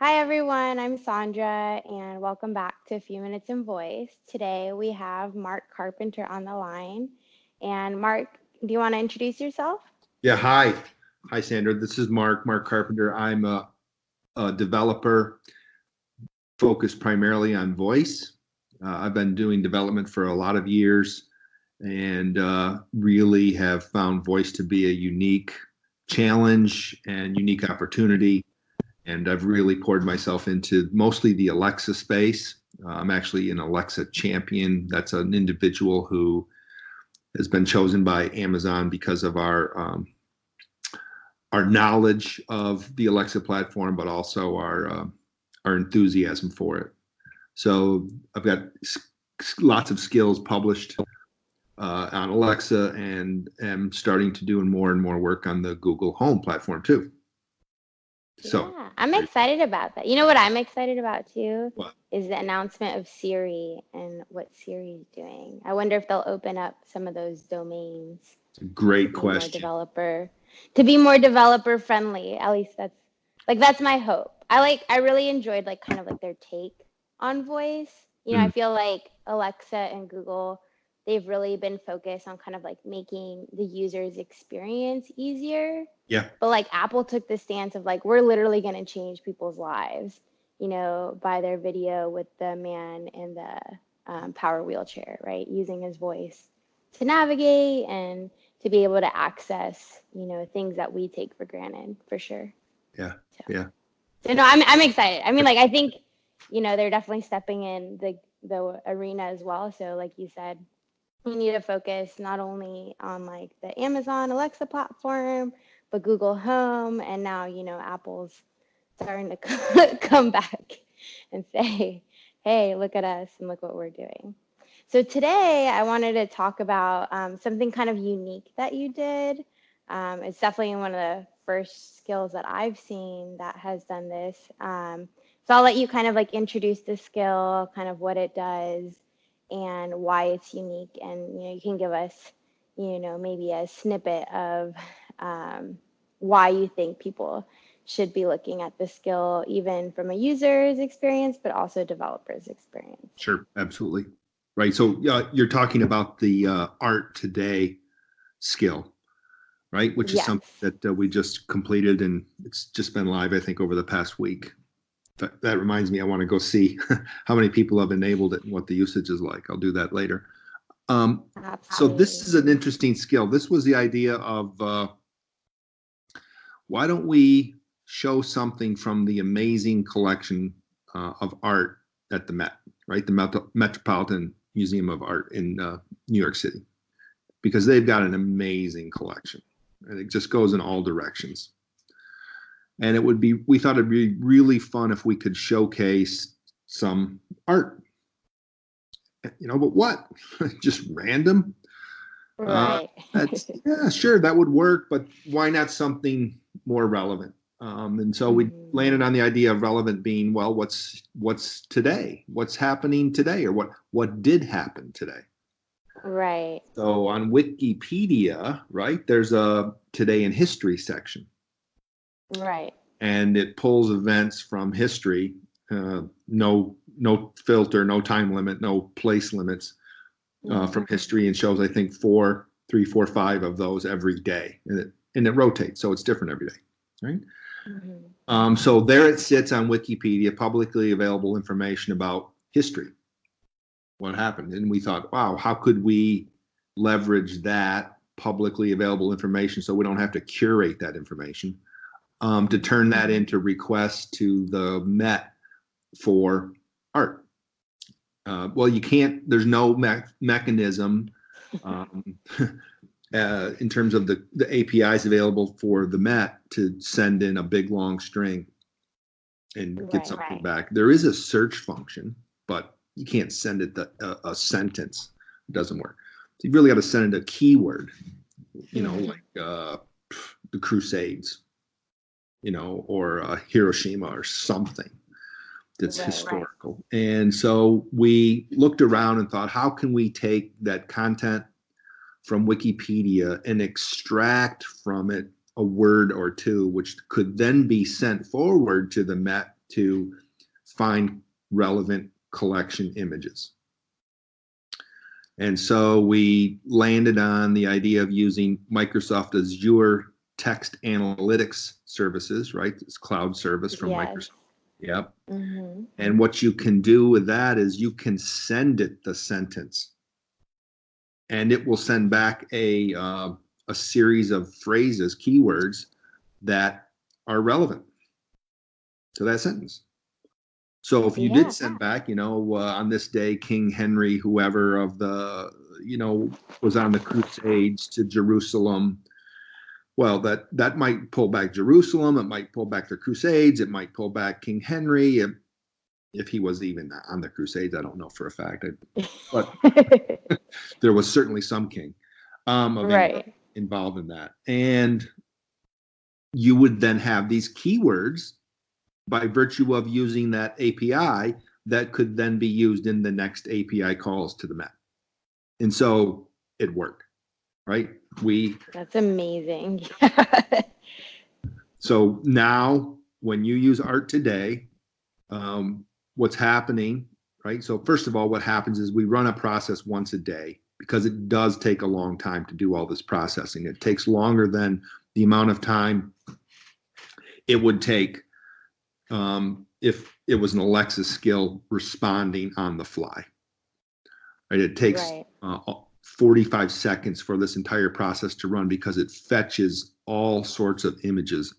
Hi everyone, I'm Sandra and welcome back to A Few Minutes in Voice. Today we have Mark Carpenter on the line. And Mark, do you want to introduce yourself? Yeah, hi. Hi, Sandra. This is Mark Carpenter. I'm a developer focused primarily on voice. I've been doing development for a lot of years and really have found voice to be a unique challenge and unique opportunity. And I've really poured myself into mostly the Alexa space. I'm actually an Alexa champion. That's an individual who has been chosen by Amazon because of our knowledge of the Alexa platform, but also our enthusiasm for it. So I've got lots of skills published on Alexa, and am starting to do more and more work on the Google Home platform too. So yeah, I'm excited about that. You know what I'm excited about too? What? Is the announcement of Siri and what Siri is doing. I wonder if they'll open up some of those domains. It's a great question. To be more developer friendly. At least that's my hope. I really enjoyed kind of their take on voice. I feel like Alexa and Google, they've really been focused on kind of making the user's experience easier. Yeah. But Apple took the stance of we're literally going to change people's lives, by their video with the man in the power wheelchair, right? Using his voice to navigate and to be able to access, things that we take for granted, for sure. Yeah. So, yeah. So no, I'm excited. I mean, I think, they're definitely stepping in the arena as well. So like you said, we need to focus not only on the Amazon Alexa platform, but Google Home, and now Apple's starting to come back and say, hey, look at us and look what we're doing. So today I wanted to talk about something kind of unique that you did. It's definitely one of the first skills that I've seen that has done this. So I'll let you kind of introduce the skill, kind of what it does and why it's unique. And, you can give us, maybe a snippet of why you think people should be looking at the skill, even from a user's experience, but also a developer's experience. Sure, absolutely. Right. So you're talking about the art today skill, right? Which is Yes. something that we just completed, and it's just been live, I think, over the past week. That reminds me, I want to go see how many people have enabled it and what the usage is like. I'll do that later. So this is an interesting skill. This was the idea of why don't we show something from the amazing collection of art at the Met, right? The Metropolitan Museum of Art in New York City, because they've got an amazing collection, and it just goes in all directions. And we thought it'd be really fun if we could showcase some art, but what? Just random? Right. Yeah, sure, that would work, but why not something more relevant? And so we landed on the idea of relevant being, well, what's today? What's happening today, or what did happen today? Right. So on Wikipedia, right, there's a Today in History section. Right. And it pulls events from history, no filter, no time limit, no place limits from history, and shows, I think, 3, 4, 5 of those every day, and it rotates, so it's different every day, right? So there it sits on Wikipedia, publicly available information about history, what happened, and we thought, wow, how could we leverage that publicly available information so we don't have to curate that information? To turn that into requests to the Met for art. Well, you can't, there's no mechanism in terms of the APIs available for the Met to send in a big long string and get something back. There is a search function, but you can't send it a sentence. It doesn't work. So you've really got to send it a keyword, like the Crusades, or Hiroshima or something that's historical. Right. And so we looked around and thought, how can we take that content from Wikipedia and extract from it a word or two, which could then be sent forward to the Met to find relevant collection images. And so we landed on the idea of using Microsoft Azure text analytics services, right? It's cloud service from Microsoft. Yep. Mm-hmm. And what you can do with that is you can send it the sentence, and it will send back a series of phrases, keywords that are relevant to that sentence. So if you did send back, on this day, King Henry, whoever of the, was on the Crusades to Jerusalem. Well, that might pull back Jerusalem. It might pull back the Crusades. It might pull back King Henry. If he was even on the Crusades, I don't know for a fact. But there was certainly some king involved in that. And you would then have these keywords by virtue of using that API that could then be used in the next API calls to the Met. And so it worked, right? That's amazing. So now when you use art today, what's happening, right? So first of all, what happens is we run a process once a day because it does take a long time to do all this processing. It takes longer than the amount of time it would take if it was an Alexa skill responding on the fly. Right? It takes 45 seconds for this entire process to run because it fetches all sorts of images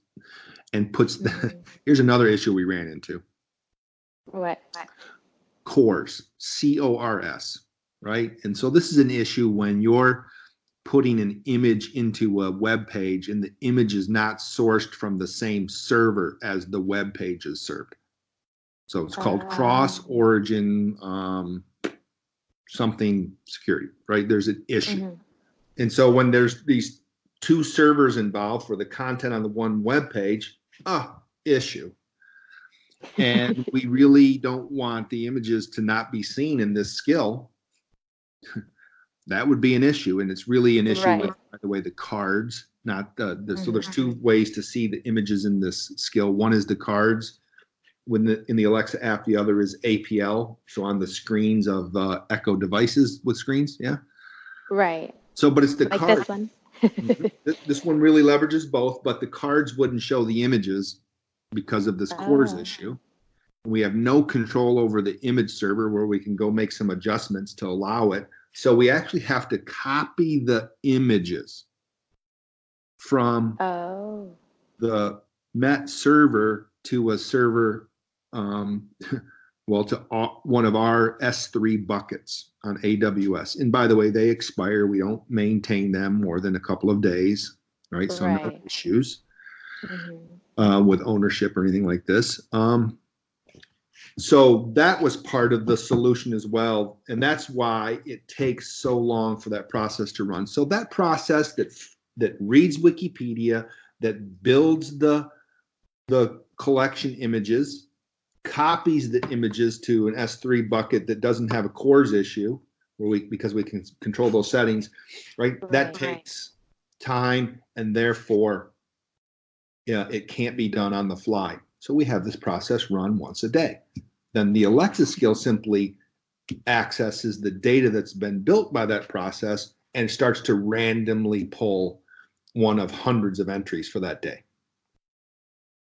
and puts here's another issue we ran into. What? CORS, C-O-R-S, right? And so this is an issue when you're putting an image into a web page and the image is not sourced from the same server as the web page is served. So it's called cross-origin something security, right? There's an issue. Mm-hmm. And so when there's these two servers involved for the content on the one web page, issue. And we really don't want the images to not be seen in this skill. That would be an issue, and it's really an issue with, by the way, the cards, not so there's two ways to see the images in this skill. One is the cards in the Alexa app. The other is APL, so on the screens of Echo devices with screens. Yeah. Right. So, but it's the like card. This one. This one really leverages both, but the cards wouldn't show the images because of this CORS issue. We have no control over the image server where we can go make some adjustments to allow it. So we actually have to copy the images from the Met server to a server, to one of our S3 buckets on AWS. And by the way, they expire. We don't maintain them more than a couple of days, right? So no issues with ownership or anything like this. So that was part of the solution as well. And that's why it takes so long for that process to run. So that process that reads Wikipedia, that builds the collection images, copies the images to an S3 bucket that doesn't have a CORS issue, because we can control those settings, right? That takes time, and therefore it can't be done on the fly. So we have this process run once a day. Then the Alexa skill simply accesses the data that's been built by that process and starts to randomly pull one of hundreds of entries for that day.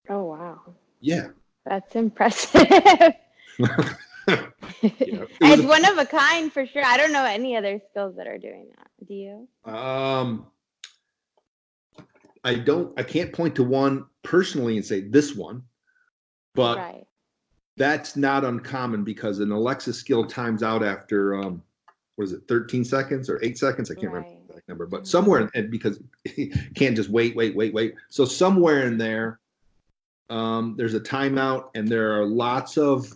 Oh, wow. Yeah. That's impressive. It's one of a kind for sure. I don't know any other skills that are doing that. Do you? I can't point to one personally and say this one, but that's not uncommon because an Alexa skill times out after, 13 seconds or 8 seconds? I can't remember the exact number, but somewhere, and because you can't just wait. So somewhere in there, there's a timeout, and there are lots of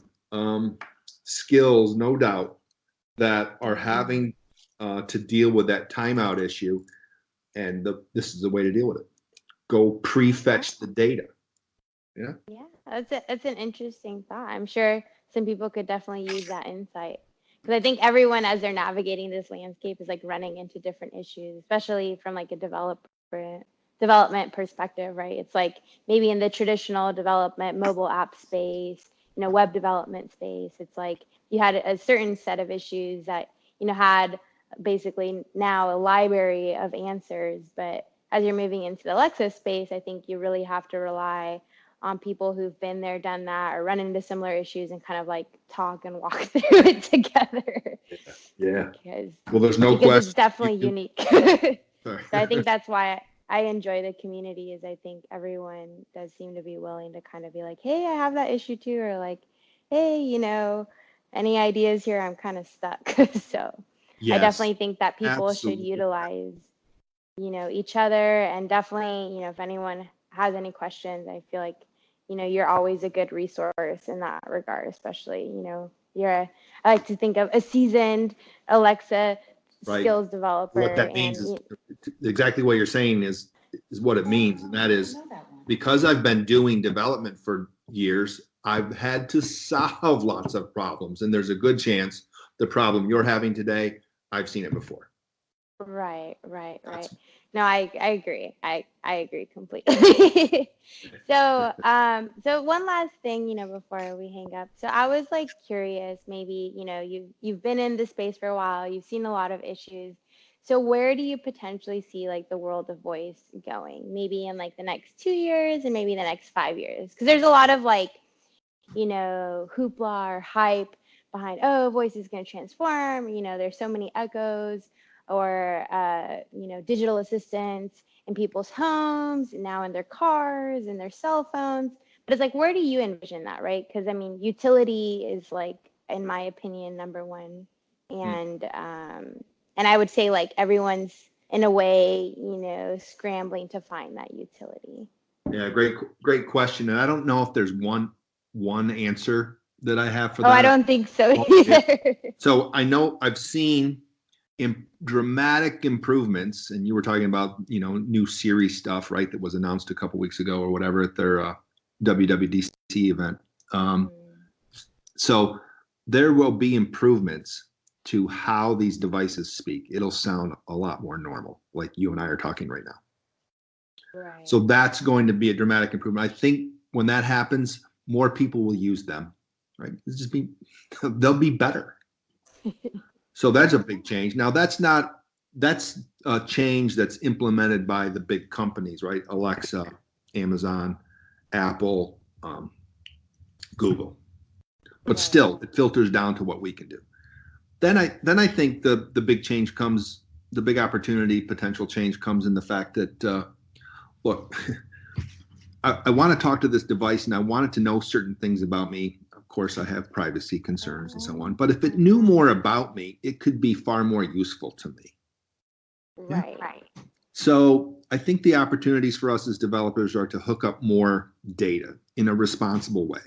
skills, no doubt, that are having to deal with that timeout issue. And this is the way to deal with it. Go pre-fetch the data. Yeah. Yeah, that's an interesting thought. I'm sure some people could definitely use that insight, because I think everyone, as they're navigating this landscape, is like running into different issues, especially from like a developer development perspective, right? It's like maybe in the traditional development, mobile app space, web development space, it's like you had a certain set of issues that, had basically now a library of answers. But as you're moving into the Alexa space, I think you really have to rely on people who've been there, done that, or run into similar issues and kind of like talk and walk through it together. Yeah. Because, Well, there's no because question. it's definitely unique. So I think that's why I enjoy the community, is I think everyone does seem to be willing to kind of be like, hey, I have that issue too, or like, hey, any ideas here? I'm kind of stuck. So I Yes, definitely think that people should absolutely. utilize, each other, and definitely, if anyone has any questions, I feel like, you're always a good resource in that regard, especially, I like to think of a seasoned Alexa Right. skills developer. What that means And is exactly what you're saying is what it means. And that is, because I've been doing development for years, I've had to solve lots of problems. And there's a good chance the problem you're having today, I've seen it before. Right. No, I agree. I agree completely. So one last thing, before we hang up. So I was like curious, maybe, you've been in this space for a while, you've seen a lot of issues. So where do you potentially see like the world of voice going? Maybe in like the next 2 years and maybe the next 5 years? Because there's a lot of like, hoopla or hype behind, oh, voice is going to transform. There's so many echoes or, digital assistants in people's homes, now in their cars and their cell phones. But it's like, where do you envision that, right? Because I mean, utility is like, in my opinion, number one. And I would say like everyone's in a way, scrambling to find that utility. Yeah, great question. And I don't know if there's one answer that I have for that. I don't think so either. So I know I've seen dramatic improvements, and you were talking about, new series stuff, right? That was announced a couple weeks ago or whatever at their WWDC event. So there will be improvements to how these devices speak. It'll sound a lot more normal, like you and I are talking right now. Right. So that's going to be a dramatic improvement. I think when that happens, more people will use them, right? They'll be better. So that's a big change. Now that's a change that's implemented by the big companies, right? Alexa, Amazon, Apple, Google. But still, it filters down to what we can do. Then I think the big change comes, the big opportunity, potential change comes in the fact that, look, I want to talk to this device and I want it to know certain things about me. Of course, I have privacy concerns and so on. But if it knew more about me, it could be far more useful to me. Right. So I think the opportunities for us as developers are to hook up more data in a responsible way.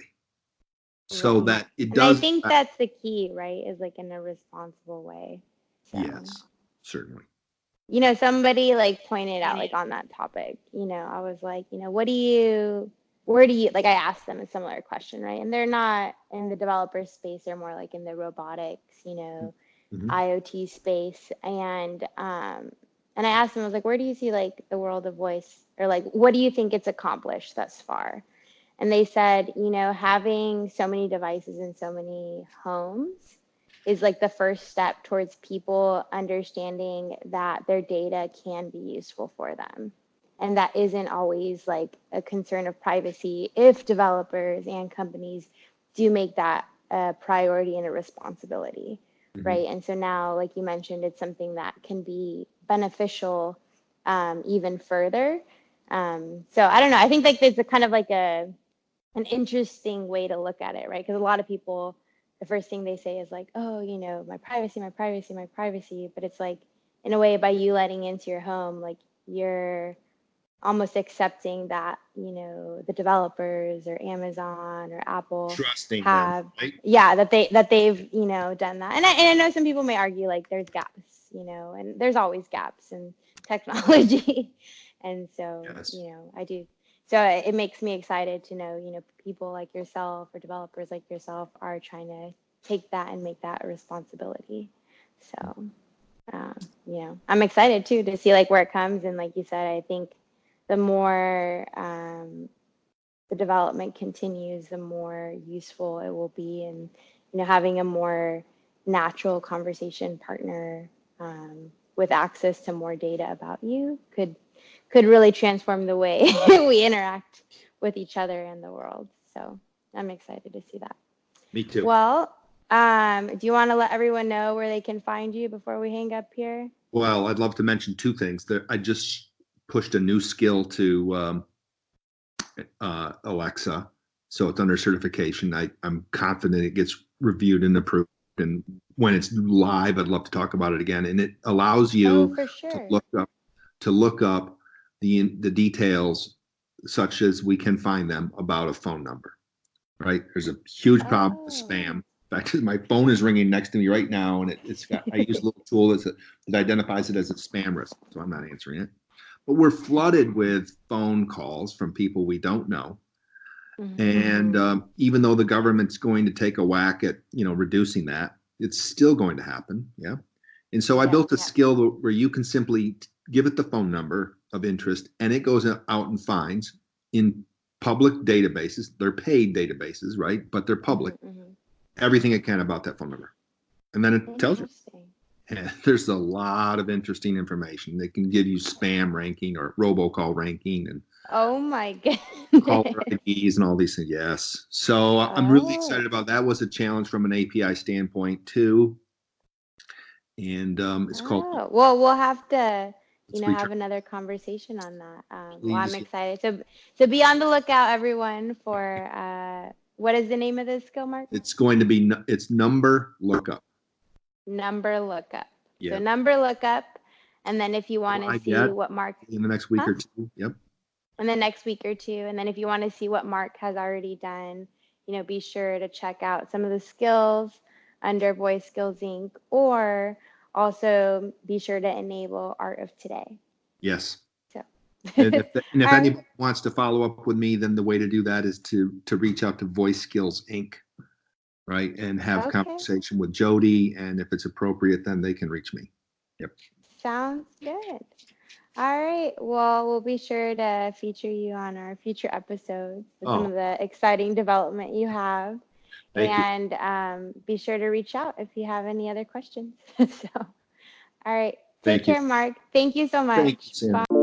So that it does. And I think that's the key, right? Is like in a responsible way. So. Yes, certainly. Somebody like pointed out like on that topic, I was like, where do you, like I asked them a similar question, right? And they're not in the developer space, they're more like in the robotics, IoT space. And I asked them, I was like, where do you see like the world of voice, or like, what do you think it's accomplished thus far? And they said, having so many devices in so many homes is like the first step towards people understanding that their data can be useful for them. And that isn't always like a concern of privacy if developers and companies do make that a priority and a responsibility, right? And so now, like you mentioned, it's something that can be beneficial even further. So I don't know. I think like there's a kind of like an interesting way to look at it, right? Because a lot of people, the first thing they say is like, oh, my privacy. But it's like, in a way, by you letting into your home, like you're almost accepting that, the developers or Amazon or Apple trusting have, them, right? Yeah, that they've, done that. And I know some people may argue like there's gaps, and there's always gaps in technology. And so, Yes. I do. So it makes me excited to know, people like yourself or developers like yourself are trying to take that and make that a responsibility. So, I'm excited too to see like where it comes. And like you said, I think the more the development continues, the more useful it will be. And, having a more natural conversation partner with access to more data about you could really transform the way we interact with each other in the world. So I'm excited to see that. Me too. Well, do you want to let everyone know where they can find you before we hang up here? Well, I'd love to mention two things. I just pushed a new skill to Alexa, so it's under certification. I'm confident it gets reviewed and approved. And when it's live, I'd love to talk about it again. And it allows you for sure. to look up the details, such as we can find them, about a phone number. Right? There's a huge problem with spam. In fact, my phone is ringing next to me right now, and it's got. I use a little tool that identifies it as a spam risk, so I'm not answering it. But we're flooded with phone calls from people we don't know. And even though the government's going to take a whack at reducing that, it's still going to happen. Yeah. And so I built a skill where you can simply give it the phone number of interest, and it goes out and finds in public databases. They're paid databases, right? But they're public. Everything it can about that phone number. And then it tells you. And there's a lot of interesting information. They can give you spam ranking or robocall ranking and oh my goodness, caller IDs and all these things. Yes. So I'm really excited about that. Was a challenge from an API standpoint too. And it's called. Well, we'll have to have another conversation on that. Well, I'm excited. So be on the lookout, everyone, for what is the name of this skill, Mark? It's going to be number lookup. Number lookup. Yeah. So number lookup, and then if you want to see what Mark in the next week or two. Yep. In the next week or two, and then if you want to see what Mark has already done, be sure to check out some of the skills under Voice Skills Inc. Or also be sure to enable Art of Today. Yes. So. and if anyone wants to follow up with me, then the way to do that is to reach out to Voice Skills Inc. Right, and have conversation with Jody, and if it's appropriate, then they can reach me. Yep. Sounds good. All right. Well, we'll be sure to feature you on our future episodes with some of the exciting development you have. Thank you. Be sure to reach out if you have any other questions. So, all right. Take care, Mark. Thank you so much. Thank you, Sandra. Bye.